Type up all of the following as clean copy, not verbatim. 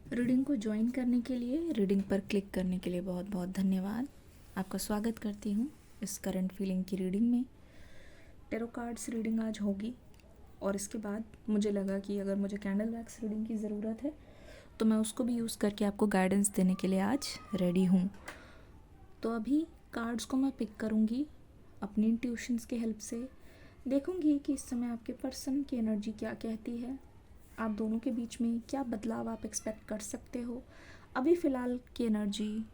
Reading को join करने के लिए, रीडिंग पर क्लिक करने के लिए बहुत बहुत धन्यवाद। आपका स्वागत करती हूँ इस करंट फीलिंग की रीडिंग में। टेरो कार्ड्स रीडिंग आज होगी और इसके बाद मुझे लगा कि अगर मुझे कैंडल वैक्स रीडिंग की ज़रूरत है तो मैं उसको भी यूज़ करके आपको गाइडेंस देने के लिए आज रेडी हूँ। तो अभी कार्ड्स को मैं पिक करूँगी अपनी इंट्यूशंस की हेल्प से। देखूँगी कि इस समय आपके पर्सन की एनर्जी क्या कहती है, आप दोनों के बीच में क्या बदलाव आप एक्सपेक्ट कर सकते हो, अभी फ़िलहाल की एनर्जी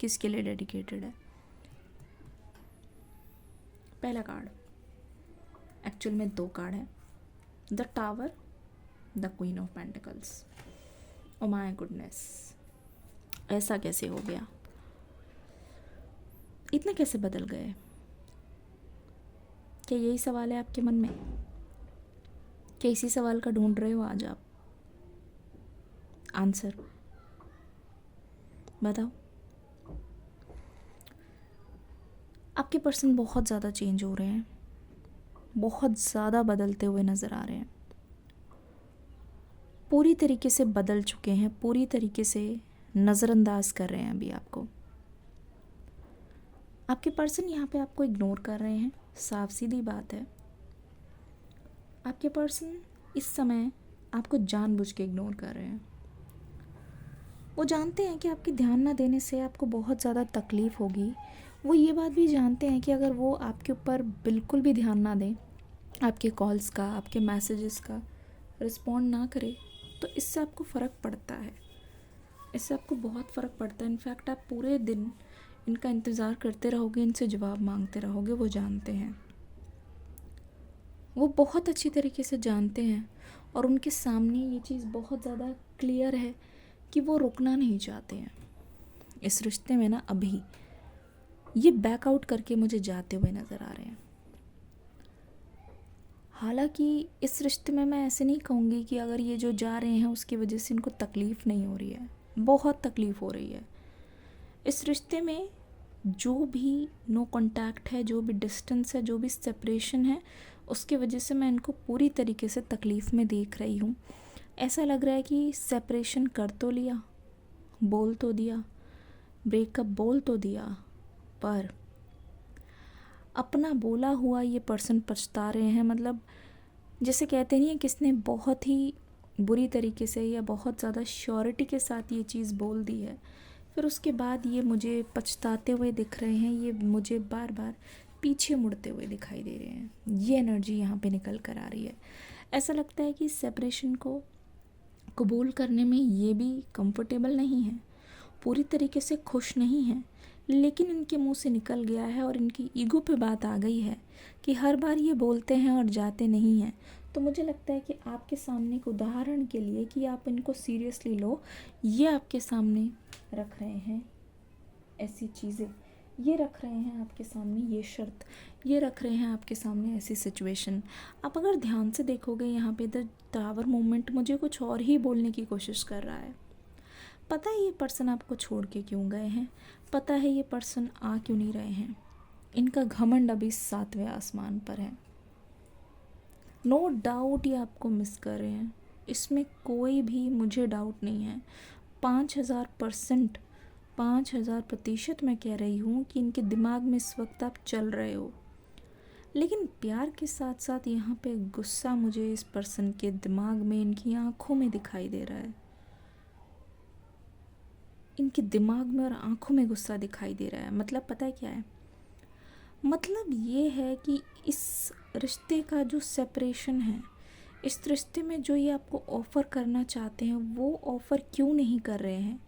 किसके लिए डेडिकेटेड है। पहला कार्ड, एक्चुअल में 2 कार्ड है, the tower, the queen of pentacles. Oh my goodness, ऐसा कैसे हो गया, इतने कैसे बदल गए? क्या यही सवाल है आपके मन में? क्या इसी सवाल का ढूंढ रहे हो आज आप आंसर? बताओ। आपके पर्सन बहुत ज़्यादा चेंज हो रहे हैं, बहुत ज़्यादा बदलते हुए नज़र आ रहे हैं, पूरी तरीके से बदल चुके हैं, पूरी तरीके से नज़रअंदाज कर रहे हैं अभी आपको। आपके पर्सन यहाँ पे आपको इग्नोर कर रहे हैं, साफ सीधी बात है। आपके पर्सन इस समय आपको जानबूझ के इग्नोर कर रहे हैं। वो जानते हैं कि आपके ध्यान ना देने से आपको बहुत ज़्यादा तकलीफ़ होगी। वो ये बात भी जानते हैं कि अगर वो आपके ऊपर बिल्कुल भी ध्यान ना दें, आपके कॉल्स का, आपके मैसेजेस का रिस्पॉन्ड ना करें, तो इससे आपको फ़र्क पड़ता है, इससे आपको बहुत फ़र्क पड़ता है। इनफैक्ट आप पूरे दिन इनका इंतज़ार करते रहोगे, इनसे जवाब मांगते रहोगे। वो जानते हैं, वो बहुत अच्छी तरीके से जानते हैं और उनके सामने ये चीज़ बहुत ज़्यादा क्लियर है कि वो रुकना नहीं चाहते हैं इस रिश्ते में ना। अभी ये बैकआउट करके मुझे जाते हुए नज़र आ रहे हैं। हालांकि इस रिश्ते में मैं ऐसे नहीं कहूँगी कि अगर ये जो जा रहे हैं उसकी वजह से इनको तकलीफ़ नहीं हो रही है, बहुत तकलीफ़ हो रही है। इस रिश्ते में जो भी नो कांटेक्ट है, जो भी डिस्टेंस है, जो भी सेपरेशन है, उसके वजह से मैं इनको पूरी तरीके से तकलीफ़ में देख रही हूँ। ऐसा लग रहा है कि सेपरेशन कर तो लिया, बोल तो दिया, ब्रेकअप बोल तो दिया, पर अपना बोला हुआ ये पर्सन पछता रहे हैं। मतलब जैसे कहते नहीं है, किसने बहुत ही बुरी तरीके से या बहुत ज़्यादा श्योरिटी के साथ ये चीज़ बोल दी है, फिर उसके बाद ये मुझे पछताते हुए दिख रहे हैं, ये मुझे बार बार पीछे मुड़ते हुए दिखाई दे रहे हैं। ये एनर्जी यहाँ पे निकल कर आ रही है। ऐसा लगता है कि सेपरेशन को कबूल करने में ये भी कंफर्टेबल नहीं है, पूरी तरीके से खुश नहीं है, लेकिन इनके मुंह से निकल गया है और इनकी ईगो पे बात आ गई है कि हर बार ये बोलते हैं और जाते नहीं हैं। तो मुझे लगता है कि आपके सामने एक उदाहरण के लिए कि आप इनको सीरियसली लो, ये आपके सामने रख रहे हैं ऐसी चीज़ें, ये रख रहे हैं आपके सामने ये शर्त, ये रख रहे हैं आपके सामने ऐसी सिचुएशन। आप अगर ध्यान से देखोगे यहाँ पे द टावर मूवमेंट मुझे कुछ और ही बोलने की कोशिश कर रहा है। पता है ये पर्सन आपको छोड़ के क्यों गए हैं, पता है ये पर्सन आ क्यों नहीं रहे हैं। इनका घमंड अभी 7वें आसमान पर है। नो डाउट ये आपको मिस कर रहे हैं, इसमें कोई भी मुझे डाउट नहीं है। 5000%, 5000% मैं कह रही हूँ कि इनके दिमाग में इस वक्त आप चल रहे हो। लेकिन प्यार के साथ साथ यहाँ पे गुस्सा मुझे इस पर्सन के दिमाग में, इनकी आंखों में दिखाई दे रहा है। इनके दिमाग में और आंखों में गुस्सा दिखाई दे रहा है। मतलब पता है क्या है? मतलब ये है कि इस रिश्ते का जो सेपरेशन है, इस रिश्ते में जो ये आपको ऑफ़र करना चाहते हैं वो ऑफ़र क्यों नहीं कर रहे हैं,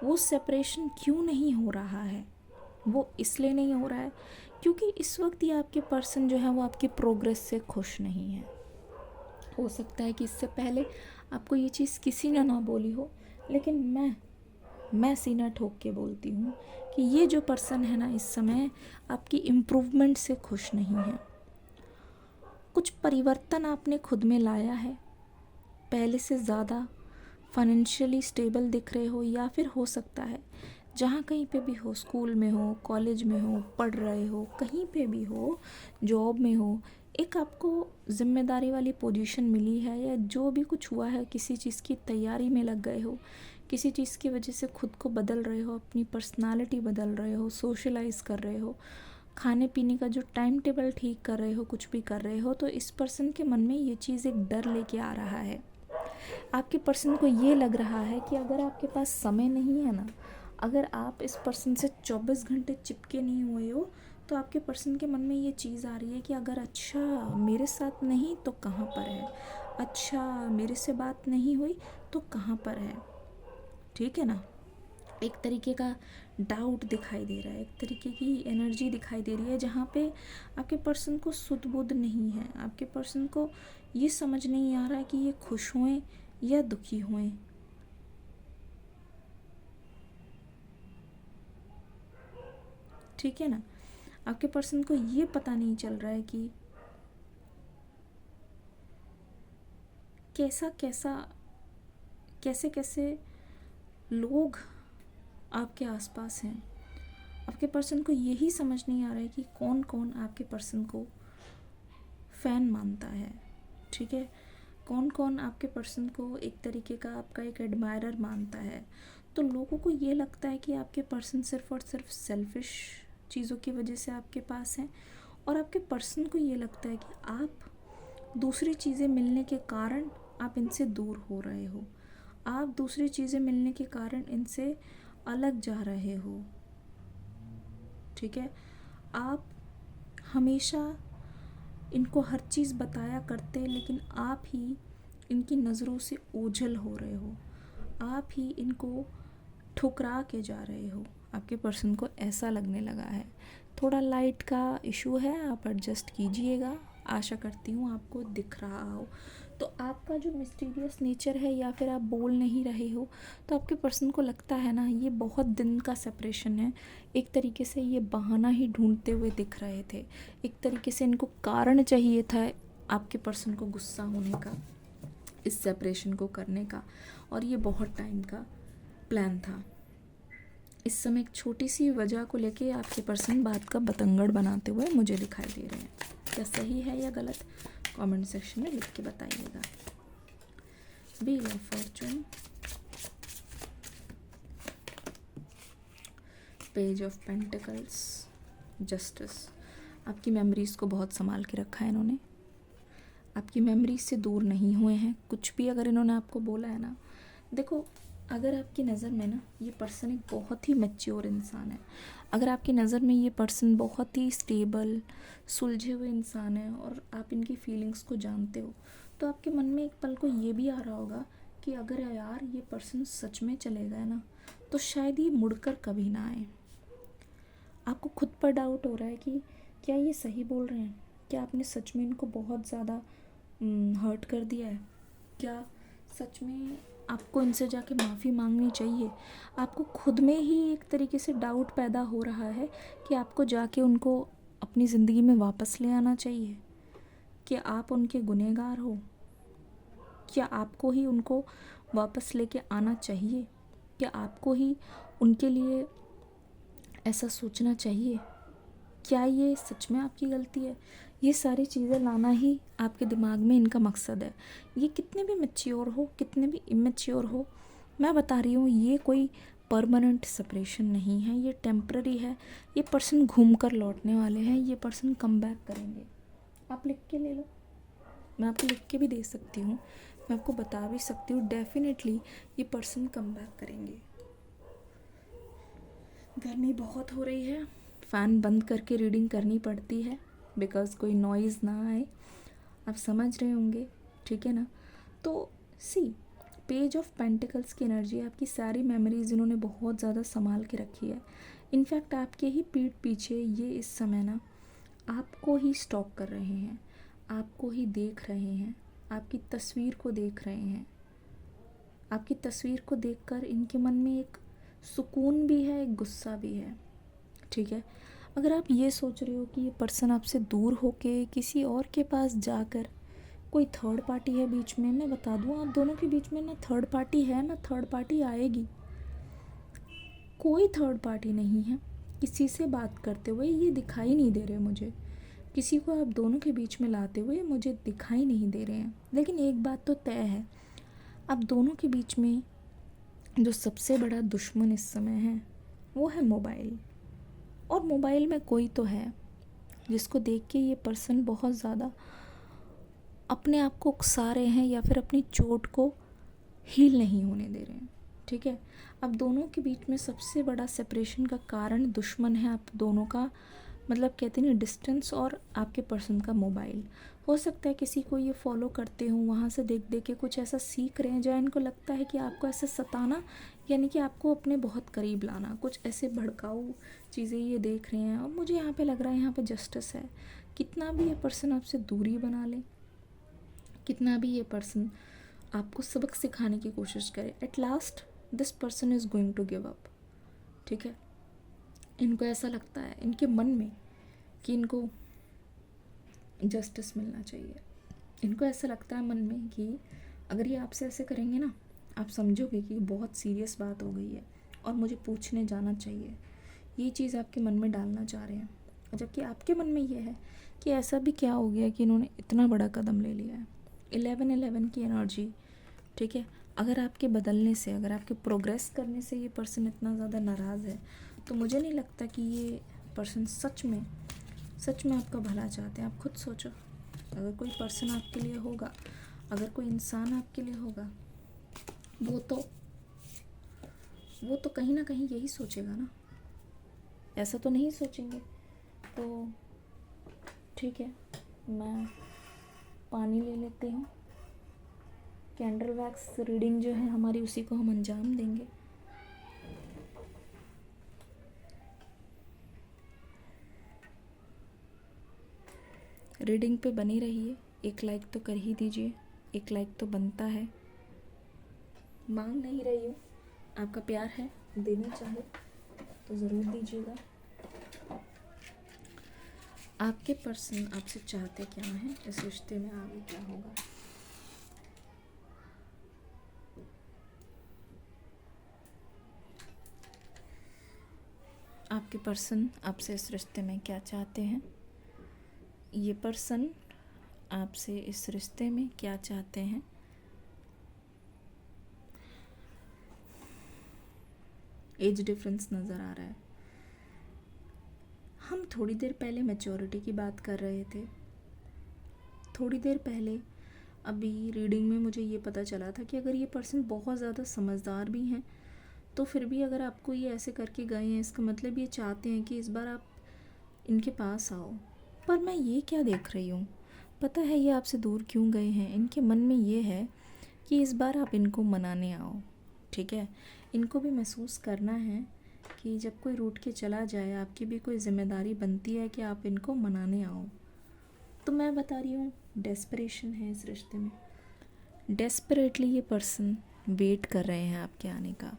वो सेपरेशन क्यों नहीं हो रहा है। वो इसलिए नहीं हो रहा है क्योंकि इस वक्त ये आपके पर्सन जो है वो आपकी प्रोग्रेस से खुश नहीं है। हो सकता है कि इससे पहले आपको ये चीज़ किसी ने ना बोली हो, लेकिन मैं सीना ठोक के बोलती हूँ कि ये जो पर्सन है ना इस समय आपकी इम्प्रूवमेंट से खुश नहीं है। कुछ परिवर्तन आपने खुद में लाया है, पहले से ज़्यादा फाइनेंशियली स्टेबल दिख रहे हो, या फिर हो सकता है जहाँ कहीं पे भी हो, स्कूल में हो, कॉलेज में हो, पढ़ रहे हो, कहीं पे भी हो, जॉब में हो, एक आपको जिम्मेदारी वाली पोजीशन मिली है, या जो भी कुछ हुआ है, किसी चीज़ की तैयारी में लग गए हो, किसी चीज़ की वजह से खुद को बदल रहे हो, अपनी पर्सनालिटी बदल रहे हो, सोशलाइज कर रहे हो, खाने पीने का जो टाइम टेबल ठीक कर रहे हो, कुछ भी कर रहे हो, तो इस पर्सन के मन में ये चीज़ एक डर लेके आ रहा है। आपके पर्सन को ये लग रहा है कि अगर आपके पास समय नहीं है ना, अगर आप इस पर्सन से 24 घंटे चिपके नहीं हुए हो, तो आपके पर्सन के मन में ये चीज़ आ रही है कि अगर अच्छा मेरे साथ नहीं तो कहाँ पर है, अच्छा मेरे से बात नहीं हुई तो कहाँ पर है। ठीक है ना, एक तरीके का डाउट दिखाई दे रहा है, एक तरीके की एनर्जी दिखाई दे रही है, जहाँ पे आपके पर्सन को सुध बुध नहीं है, आपके पर्सन को ये समझ नहीं आ रहा है कि ये खुश हुए या दुखी हुए। ठीक है ना, आपके पर्सन को ये पता नहीं चल रहा है कि कैसे कैसे लोग आपके आसपास हैं। आपके पर्सन को यही समझ नहीं आ रहा है कि कौन कौन आपके पर्सन को फ़ैन मानता है। ठीक है, कौन कौन आपके पर्सन को एक तरीके का आपका एक एडमायरर मानता है। तो लोगों को ये लगता है कि आपके पर्सन सिर्फ़ और सिर्फ सेल्फिश चीज़ों की वजह से आपके पास हैं, और आपके पर्सन को ये लगता है कि आप दूसरी चीज़ें मिलने के कारण आप इनसे दूर हो रहे हो, आप दूसरी चीज़ें मिलने के कारण इनसे अलग जा रहे हो। ठीक है, आप हमेशा इनको हर चीज़ बताया करते, लेकिन आप ही इनकी नज़रों से ओझल हो रहे हो, आप ही इनको ठुकरा के जा रहे हो। आपके पर्सन को ऐसा लगने लगा है। थोड़ा लाइट का इशू है, आप एडजस्ट कीजिएगा, आशा करती हूँ आपको दिख रहा हो। तो आपका जो मिस्टीरियस नेचर है, या फिर आप बोल नहीं रहे हो, तो आपके पर्सन को लगता है ना, ये बहुत दिन का सेपरेशन है, एक तरीके से ये बहाना ही ढूंढते हुए दिख रहे थे, एक तरीके से इनको कारण चाहिए था आपके पर्सन को गुस्सा होने का, इस सेपरेशन को करने का, और ये बहुत टाइम का प्लान था। इस समय एक छोटी सी वजह को लेके आपके पर्सन बात का बतंगड़ बनाते हुए मुझे दिखाई दे रहे हैं। क्या सही है या गलत, कमेंट सेक्शन में लिख के बताइएगा। Wheel of Fortune, page of pentacles, justice. आपकी मेमोरीज़ को बहुत संभाल के रखा है इन्होंने, आपकी मेमोरीज से दूर नहीं हुए हैं। कुछ भी अगर इन्होंने आपको बोला है ना, देखो, अगर आपकी नज़र में ना ये पर्सन एक बहुत ही मैच्योर इंसान है, अगर आपकी नज़र में ये पर्सन बहुत ही स्टेबल सुलझे हुए इंसान है, और आप इनकी फीलिंग्स को जानते हो, तो आपके मन में एक पल को ये भी आ रहा होगा कि अगर यार ये पर्सन सच में चले गए ना, तो शायद ये मुड़कर कभी ना आए। आपको खुद पर डाउट हो रहा है कि क्या ये सही बोल रहे हैं, क्या आपने सच में इनको बहुत ज़्यादा हर्ट कर दिया है, क्या सच में आपको इनसे जाके माफ़ी मांगनी चाहिए। आपको खुद में ही एक तरीके से डाउट पैदा हो रहा है कि आपको जाके उनको अपनी ज़िंदगी में वापस ले आना चाहिए, कि आप उनके गुनहगार हो, क्या आपको ही उनको वापस लेके आना चाहिए, क्या आपको ही उनके लिए ऐसा सोचना चाहिए, क्या ये सच में आपकी गलती है। ये सारी चीज़ें लाना ही आपके दिमाग में इनका मकसद है। ये कितने भी मैच्योर हो, कितने भी इमेच्योर हो, मैं बता रही हूँ, ये कोई परमानेंट सेपरेशन नहीं है, ये टेम्पररी है। ये पर्सन घूम कर लौटने वाले हैं, ये पर्सन कम बैक करेंगे। आप लिख के ले लो, मैं आपको लिख के भी दे सकती हूँ, मैं आपको बता भी सकती हूँ, डेफिनेटली ये पर्सन कम बैक करेंगे। गर्मी बहुत हो रही है, फ़ैन बंद करके रीडिंग करनी पड़ती है बिकॉज़ कोई नॉइज़ ना आए, आप समझ रहे होंगे। ठीक है ना, तो सी पेज ऑफ पेंटिकल्स की एनर्जी, आपकी सारी मेमोरीज इन्होंने बहुत ज़्यादा संभाल के रखी है। इनफैक्ट आपके ही पीठ पीछे ये इस समय ना आपको ही स्टॉक कर रहे हैं, आपको ही देख रहे हैं, आपकी तस्वीर को देख रहे हैं। आपकी तस्वीर को देखकर इनके मन में एक सुकून भी है, एक गुस्सा भी है। ठीक है, अगर आप ये सोच रहे हो कि ये पर्सन आपसे दूर होके किसी और के पास जाकर कोई थर्ड पार्टी है बीच में, मैं बता दूँ, आप दोनों के बीच में ना थर्ड पार्टी है ना थर्ड पार्टी आएगी। कोई थर्ड पार्टी नहीं है। किसी से बात करते हुए ये दिखाई नहीं दे रहे मुझे, किसी को आप दोनों के बीच में लाते हुए मुझे दिखाई नहीं दे रहे हैं। लेकिन एक बात तो तय है, आप दोनों के बीच में जो सबसे बड़ा दुश्मन इस समय है वो है मोबाइल। और मोबाइल में कोई तो है जिसको देख के ये पर्सन बहुत ज़्यादा अपने आप को उकसा रहे हैं या फिर अपनी चोट को हील नहीं होने दे रहे हैं। ठीक है, अब दोनों के बीच में सबसे बड़ा सेपरेशन का कारण दुश्मन है आप दोनों का, मतलब कहते नहीं डिस्टेंस और आपके पर्सन का मोबाइल। हो सकता है किसी को ये फॉलो करते हो, वहाँ से देख देख के कुछ ऐसा सीख रहे हैं जो इनको लगता है कि आपको ऐसे सताना, यानी कि आपको अपने बहुत करीब लाना, कुछ ऐसे भड़काऊ चीज़ें ये देख रहे हैं। और मुझे यहाँ पे लग रहा है यहाँ पे जस्टिस है। कितना भी ये पर्सन आपसे दूरी बना ले, कितना भी ये पर्सन आपको सबक सिखाने की कोशिश करे, at last this person is going to give up. ठीक है, इनको ऐसा लगता है इनके मन में कि इनको जस्टिस मिलना चाहिए। इनको ऐसा लगता है मन में कि अगर ये आपसे ऐसे करेंगे ना, आप समझोगे कि बहुत सीरियस बात हो गई है और मुझे पूछने जाना चाहिए। ये चीज़ आपके मन में डालना चाह रहे हैं, जबकि आपके मन में ये है कि ऐसा भी क्या हो गया कि इन्होंने इतना बड़ा कदम ले लिया है। 11-11 की एनर्जी। ठीक है, अगर आपके बदलने से, अगर आपके प्रोग्रेस करने से ये पर्सन इतना ज़्यादा नाराज़ है, तो मुझे नहीं लगता कि ये पर्सन सच में आपका भला चाहते हैं। आप खुद सोचो, अगर कोई पर्सन आपके लिए होगा, अगर कोई इंसान आपके लिए होगा, वो तो कहीं ना कहीं यही सोचेगा ना, ऐसा तो नहीं सोचेंगे। तो ठीक है, मैं पानी ले लेती हूँ। कैंडल वैक्स रीडिंग जो है हमारी, उसी को हम अंजाम देंगे। रीडिंग पे बनी रहिए, एक लाइक तो कर ही दीजिए, एक लाइक तो बनता है। मांग नहीं रही हूँ, आपका प्यार है, देना चाहे तो ज़रूर दीजिएगा। आपके पर्सन आपसे चाहते क्या हैं, इस रिश्ते में आगे क्या होगा। आपके पर्सन आपसे इस रिश्ते में क्या चाहते हैं, ये पर्सन आपसे इस रिश्ते में क्या चाहते हैं। एज डिफरेंस नज़र आ रहा है। हम थोड़ी देर पहले मैच्योरिटी की बात कर रहे थे, थोड़ी देर पहले अभी रीडिंग में मुझे ये पता चला था कि अगर ये पर्सन बहुत ज़्यादा समझदार भी हैं, तो फिर भी अगर आपको ये ऐसे करके गए हैं, इसका मतलब ये चाहते हैं कि इस बार आप इनके पास आओ। पर मैं ये क्या देख रही हूँ, पता है ये आपसे दूर क्यों गए हैं? इनके मन में ये है कि इस बार आप इनको मनाने आओ। ठीक है, इनको भी महसूस करना है कि जब कोई रूठ के चला जाए, आपकी भी कोई जिम्मेदारी बनती है कि आप इनको मनाने आओ। तो मैं बता रही हूँ, डेस्परेशन है इस रिश्ते में। डेस्परेटली ये पर्सन वेट कर रहे हैं आपके आने का।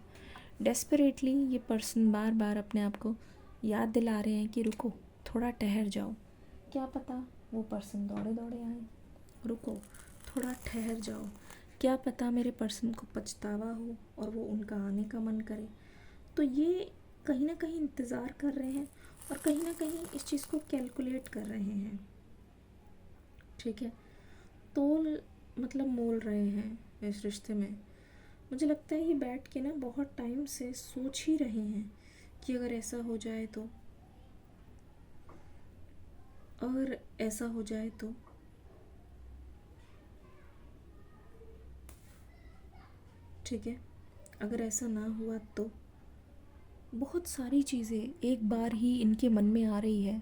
डेस्परेटली ये पर्सन बार बार अपने आप को याद दिला रहे हैं कि रुको, थोड़ा ठहर जाओ। क्या पता वो पर्सन दौड़े दौड़े आए, रुको थोड़ा ठहर जाओ। क्या पता मेरे पर्सन को पछतावा हो और वो उनका आने का मन करे। तो ये कहीं ना कहीं इंतज़ार कर रहे हैं और कहीं ना कहीं इस चीज़ को कैलकुलेट कर रहे हैं। ठीक है, तोल मतलब मोल रहे हैं इस रिश्ते में। मुझे लगता है ये बैठ के ना बहुत टाइम से सोच ही रहे हैं कि अगर ऐसा हो जाए तो, अगर ऐसा हो जाए तो। ठीक है, अगर ऐसा ना हुआ तो। बहुत सारी चीज़ें एक बार ही इनके मन में आ रही है।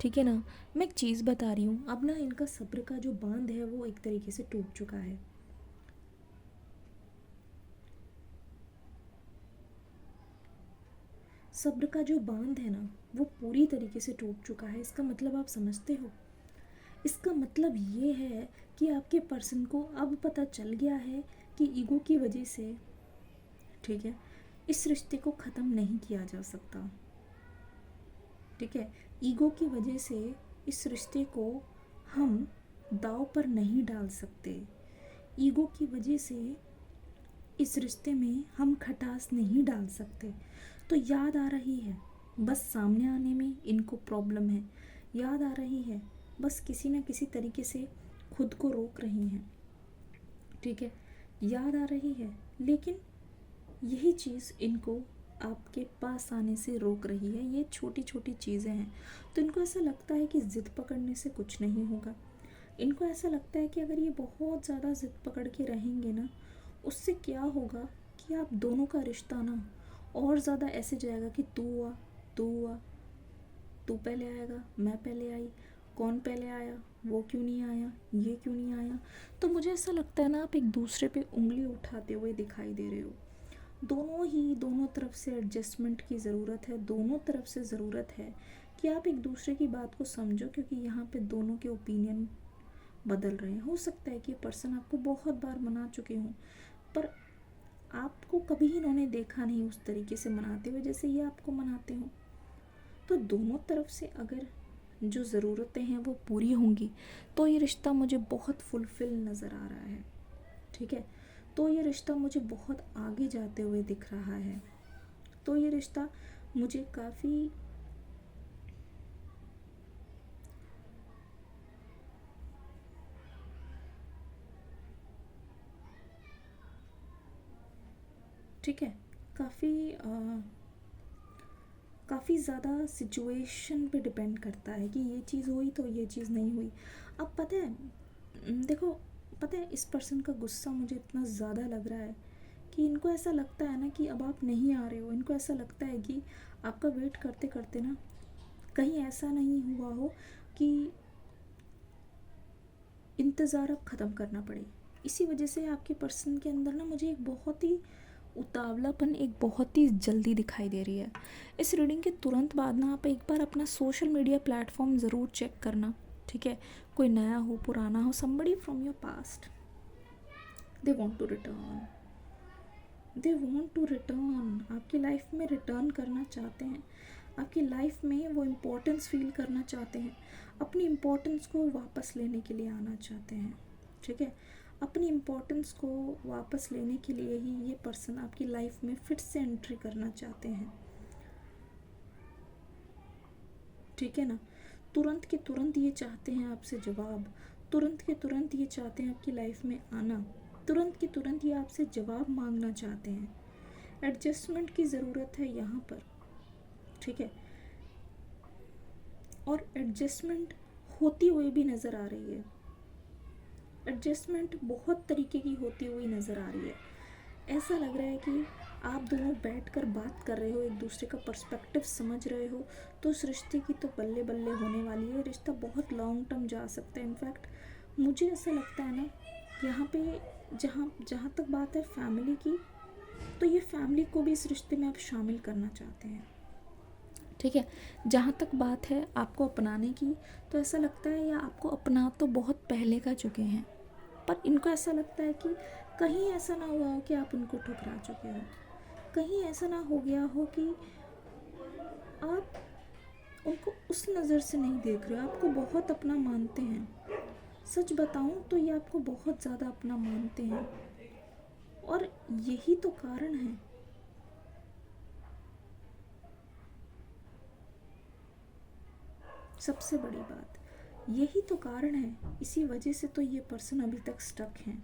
ठीक है ना, मैं एक चीज़ बता रही हूँ, अब ना इनका सब्र का जो बांध है वो एक तरीके से टूट चुका है। सब्र का जो बांध है ना वो पूरी तरीके से टूट चुका है। इसका मतलब आप समझते हो? इसका मतलब ये है कि आपके पर्सन को अब पता चल गया है कि ईगो की वजह से, ठीक है, इस रिश्ते को ख़त्म नहीं किया जा सकता। ठीक है, ईगो की वजह से इस रिश्ते को हम दांव पर नहीं डाल सकते। ईगो की वजह से इस रिश्ते में हम खटास नहीं डाल सकते। तो याद आ रही है, बस सामने आने में इनको प्रॉब्लम है। याद आ रही है, बस किसी न किसी तरीके से खुद को रोक रही हैं, ठीक है, याद आ रही है, लेकिन यही चीज़ इनको आपके पास आने से रोक रही है। ये छोटी छोटी चीज़ें हैं, तो इनको ऐसा लगता है कि ज़िद पकड़ने से कुछ नहीं होगा। इनको ऐसा लगता है कि अगर ये बहुत ज़्यादा ज़िद पकड़ के रहेंगे ना, उससे क्या होगा कि आप दोनों का रिश्ता ना और ज़्यादा ऐसे जाएगा कि तू आ, तू आ, तू पहले आएगा, मैं पहले आई, कौन पहले आया, वो क्यों नहीं आया, ये क्यों नहीं आया। तो मुझे ऐसा लगता है ना, आप एक दूसरे पे उंगली उठाते हुए दिखाई दे रहे हो। दोनों तरफ से एडजस्टमेंट की ज़रूरत है, दोनों तरफ से ज़रूरत है कि आप एक दूसरे की बात को समझो, क्योंकि यहाँ पे दोनों के ओपिनियन बदल रहे हैं। हो सकता है कि ये पर्सन आपको बहुत बार मना चुके हों, पर आपको कभी इन्होंने देखा नहीं उस तरीके से मनाते हुए जैसे ये आपको मनाते हों। तो दोनों तरफ से अगर जो ज़रूरतें हैं वो पूरी होंगी तो ये रिश्ता मुझे बहुत फुलफिल नज़र आ रहा है, ठीक है। तो ये रिश्ता मुझे बहुत आगे जाते हुए दिख रहा है। तो ये रिश्ता मुझे काफ़ी ठीक है, काफ़ी ज़्यादा सिचुएशन पे डिपेंड करता है कि ये चीज़ हुई तो ये चीज़ नहीं हुई। अब पता है, देखो, पता है इस पर्सन का गुस्सा मुझे इतना ज़्यादा लग रहा है कि इनको ऐसा लगता है ना कि अब आप नहीं आ रहे हो। इनको ऐसा लगता है कि आपका वेट करते करते ना कहीं ऐसा नहीं हुआ हो कि इंतज़ार अब ख़त्म करना पड़े। इसी वजह से आपके पर्सन के अंदर ना मुझे एक बहुत ही उतावलापन, एक बहुत ही जल्दी दिखाई दे रही है। इस रीडिंग के तुरंत बाद ना आप एक बार अपना सोशल मीडिया प्लेटफॉर्म ज़रूर चेक करना, ठीक है। कोई नया हो, पुराना हो, somebody from your past, they want to return, they want to return, आपकी लाइफ में रिटर्न करना चाहते हैं। आपकी लाइफ में वो इम्पोर्टेंस फील करना चाहते हैं, अपनी इम्पोर्टेंस को वापस लेने के लिए आना चाहते हैं, ठीक है। अपनी इम्पोर्टेंस को वापस लेने के लिए ही ये पर्सन आपकी लाइफ में फिर से एंट्री करना चाहते हैं, ठीक है ना। तुरंत के तुरंत ये चाहते हैं आपसे जवाब, तुरंत के तुरंत ये चाहते हैं आपकी लाइफ में आना, तुरंत के तुरंत ये आपसे जवाब मांगना चाहते हैं। एडजस्टमेंट की ज़रूरत है यहाँ पर, ठीक है। और एडजस्टमेंट होती हुई भी नज़र आ रही है। एडजस्टमेंट बहुत तरीके की होती हुई नज़र आ रही है। ऐसा लग रहा है कि आप दोनों बैठकर बात कर रहे हो, एक दूसरे का पर्सपेक्टिव समझ रहे हो, तो उस रिश्ते की तो बल्ले बल्ले होने वाली है। रिश्ता बहुत लॉन्ग टर्म जा सकता है। इनफैक्ट मुझे ऐसा लगता है ना, यहाँ पे जहाँ जहाँ तक बात है फैमिली की, तो ये फैमिली को भी इस रिश्ते में आप शामिल करना चाहते हैं, ठीक है। जहाँ तक बात है आपको अपनाने की, तो ऐसा लगता है या आपको अपना तो बहुत पहले का चुके हैं, पर इनको ऐसा लगता है कि कहीं ऐसा ना हुआ हो कि आप उनको ठुकरा चुके हो, कहीं ऐसा ना हो गया हो कि आप उनको उस नज़र से नहीं देख रहे हो। आपको बहुत अपना मानते हैं, सच बताऊं तो ये आपको बहुत ज़्यादा अपना मानते हैं, और यही तो कारण है, सबसे बड़ी बात यही तो कारण है। इसी वजह से तो ये पर्सन अभी तक स्टक हैं।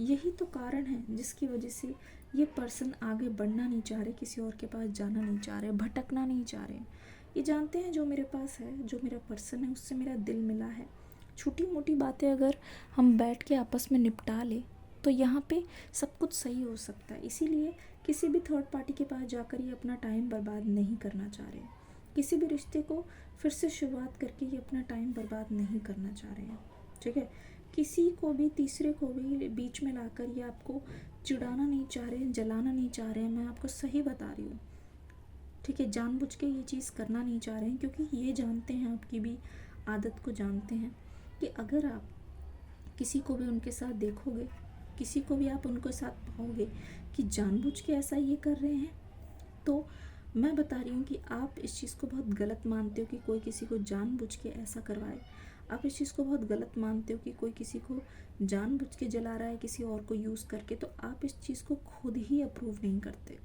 यही तो कारण है जिसकी वजह से ये पर्सन आगे बढ़ना नहीं चाह रहे, किसी और के पास जाना नहीं चाह रहे, भटकना नहीं चाह रहे। ये जानते हैं जो मेरे पास है, जो मेरा पर्सन है, उससे मेरा दिल मिला है। छोटी मोटी बातें अगर हम बैठ के आपस में निपटा ले तो यहाँ पे सब कुछ सही हो सकता है। इसीलिए किसी भी थर्ड पार्टी के पास जाकर ये अपना टाइम बर्बाद नहीं करना चाह रहे। किसी भी रिश्ते को फिर से शुरुआत करके ये अपना टाइम बर्बाद नहीं करना चाह रहे हैं, ठीक है। किसी को भी, तीसरे को भी बीच में लाकर ये आपको चिढ़ाना नहीं चाह रहे हैं, जलाना नहीं चाह रहे हैं। मैं आपको सही बता रही हूँ, ठीक है। जानबूझ के ये चीज़ करना नहीं चाह रहे हैं, क्योंकि ये जानते हैं, आपकी भी आदत को जानते हैं कि अगर आप किसी को भी उनके साथ देखोगे, किसी को भी आप उनके साथ पाओगे कि जानबूझ के ऐसा ये कर रहे हैं, तो मैं बता रही हूँ कि आप इस चीज़ को बहुत गलत मानते हो कि कोई किसी को जानबूझ के ऐसा करवाए। आप इस चीज़ को बहुत गलत मानते हो कि कोई किसी को जानबूझ के जला रहा है किसी और को यूज़ करके। तो आप इस चीज़ को खुद ही अप्रूव नहीं करते,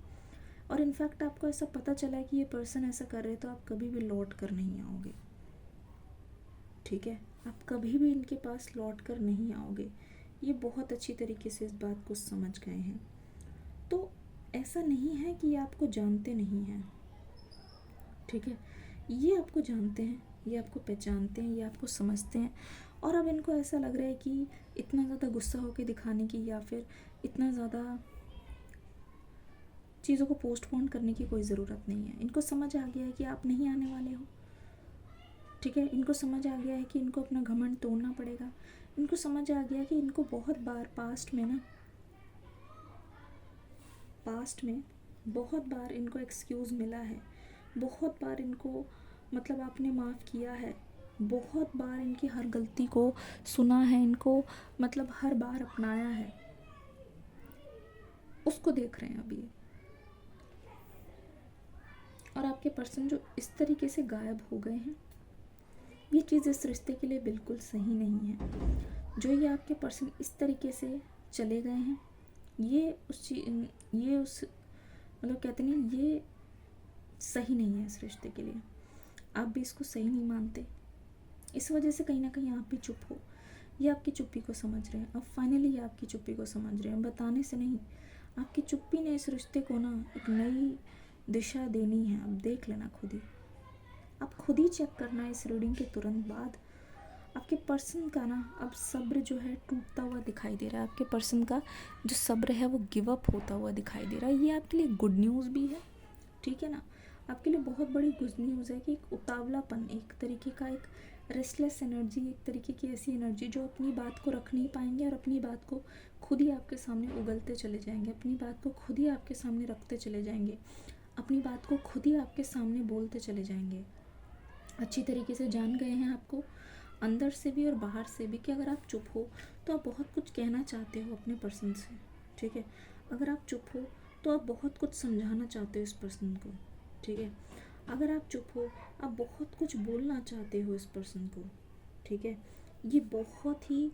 और इनफैक्ट आपको ऐसा पता चला है कि ये पर्सन ऐसा कर रहे, तो आप कभी भी लौट कर नहीं आओगे। ठीक है, आप कभी भी इनके पास लौट कर नहीं आओगे। ये बहुत अच्छी तरीके से इस बात को समझ गए हैं। तो ऐसा नहीं है कि ये आपको जानते नहीं हैं, ठीक है, ये आपको जानते हैं, ये आपको पहचानते हैं, ये आपको समझते हैं। और अब इनको ऐसा लग रहा है कि इतना ज़्यादा गुस्सा होकर दिखाने की या फिर इतना ज़्यादा चीज़ों को पोस्टपोन करने की कोई ज़रूरत नहीं है। इनको समझ आ गया है कि आप नहीं आने वाले हो, ठीक है। इनको समझ आ गया है कि इनको अपना घमंड तोड़ना पड़ेगा। इनको समझ आ गया कि इनको बहुत बार पास्ट में बहुत बार इनको एक्सक्यूज़ मिला है, बहुत बार इनको मतलब आपने माफ़ किया है, बहुत बार इनकी हर गलती को सुना है, इनको मतलब हर बार अपनाया है, उसको देख रहे हैं अभी। और आपके पर्सन जो इस तरीके से गायब हो गए हैं, ये चीज़ इस रिश्ते के लिए बिल्कुल सही नहीं है। जो ये आपके पर्सन इस तरीके से चले गए हैं, ये उस मतलब कहते नहीं, ये सही नहीं है इस रिश्ते के लिए। आप भी इसको सही नहीं मानते, इस वजह से कहीं ना कहीं आप भी चुप हो। ये आपकी चुप्पी को समझ रहे हैं, अब फाइनली ये आपकी चुप्पी को समझ रहे हैं, बताने से नहीं। आपकी चुप्पी ने इस रिश्ते को ना एक नई दिशा देनी है। अब देख लेना खुद ही, आप खुद ही चेक करना इस रीडिंग के तुरंत बाद। आपके पर्सन का ना अब सब्र जो है टूटता हुआ दिखाई दे रहा है। आपके पर्सन का जो सब्र है वो गिव अप होता हुआ दिखाई दे रहा है। ये आपके लिए गुड न्यूज़ भी है, ठीक है ना। आपके लिए बहुत बड़ी गुड न्यूज़ है कि एक उतावलापन, एक तरीके का एक रेस्टलेस एनर्जी, एक तरीके की ऐसी एनर्जी जो अपनी बात को रख नहीं पाएंगे और अपनी बात को खुद ही आपके सामने उगलते चले जाएंगे, अपनी बात को खुद ही आपके सामने रखते चले जाएंगे, अपनी बात को खुद ही आपके सामने बोलते चले जाएंगे। अच्छी तरीके से जान गए हैं आपको, अंदर से भी और बाहर से भी, कि अगर आप चुप हो तो आप बहुत कुछ कहना चाहते हो अपने पर्सन से, ठीक है। अगर आप चुप हो तो आप बहुत कुछ समझाना चाहते हो इस पर्सन को, ठीक है। अगर आप चुप हो, आप बहुत कुछ बोलना चाहते हो इस पर्सन को, ठीक है। ये बहुत ही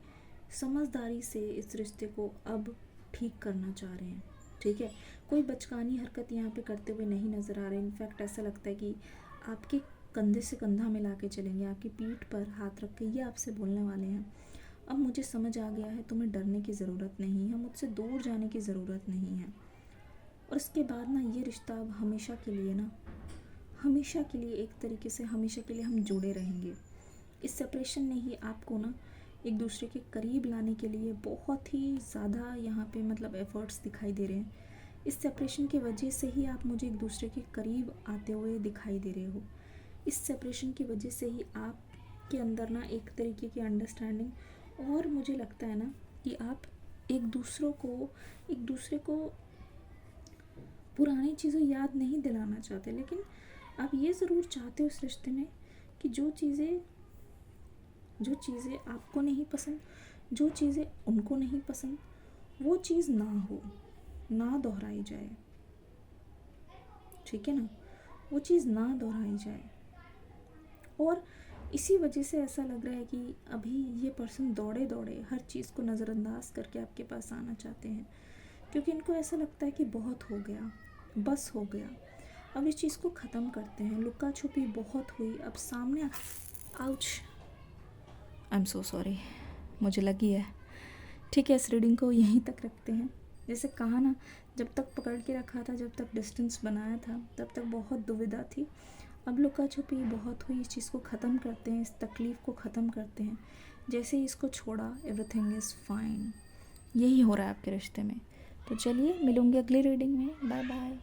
समझदारी से इस रिश्ते को अब ठीक करना चाह रहे हैं, ठीक है। कोई बचकानी हरकत यहाँ पे करते हुए नहीं नज़र आ रहे। इनफैक्ट ऐसा लगता है कि आपके कंधे से कंधा मिला के चलेंगे, आपकी पीठ पर हाथ रख के ये आपसे बोलने वाले हैं, अब मुझे समझ आ गया है, तुम्हें डरने की ज़रूरत नहीं है, मुझसे दूर जाने की ज़रूरत नहीं है। और इसके बाद ना ये रिश्ता अब हमेशा के लिए ना, हमेशा के लिए एक तरीके से हमेशा के लिए हम जुड़े रहेंगे। इस सेपरेशन ने ही आपको ना एक दूसरे के करीब लाने के लिए बहुत ही ज़्यादा यहाँ पे मतलब एफ़र्ट्स दिखाई दे रहे हैं। इस सेपरेशन की वजह से ही आप मुझे एक दूसरे के करीब आते हुए दिखाई दे रहे हो। इस सेपरेशन की वजह से ही आपके अंदर ना एक तरीके की अंडरस्टैंडिंग, और मुझे लगता है ना कि आप एक दूसरे को पुरानी चीज़ें याद नहीं दिलाना चाहते, लेकिन आप ये ज़रूर चाहते हो इस रिश्ते में कि जो चीज़ें आपको नहीं पसंद, जो चीज़ें उनको नहीं पसंद, वो चीज़ ना हो, ना दोहराई जाए, ठीक है ना, वो चीज़ ना दोहराई जाए। और इसी वजह से ऐसा लग रहा है कि अभी ये पर्सन दौड़े दौड़े हर चीज़ को नज़रअंदाज करके आपके पास आना चाहते हैं, क्योंकि इनको ऐसा लगता है कि बहुत हो गया, बस हो गया, अब इस चीज़ को ख़त्म करते हैं। लुका छुपी बहुत हुई, अब सामने ouch, I am so sorry, मुझे लगी है, ठीक है। इस रीडिंग को यहीं तक रखते हैं। जैसे कहा ना, जब तक पकड़ के रखा था, जब तक डिस्टेंस बनाया था, तब तक बहुत दुविधा थी। अब लुका छुपी बहुत हुई, इस चीज़ को ख़त्म करते हैं, इस तकलीफ़ को ख़त्म करते हैं। जैसे ही इसको छोड़ा, एवरीथिंग इज़ फाइन। यही हो रहा है आपके रिश्ते में। तो चलिए मिलूंगी अगली रीडिंग में, बाय बाय।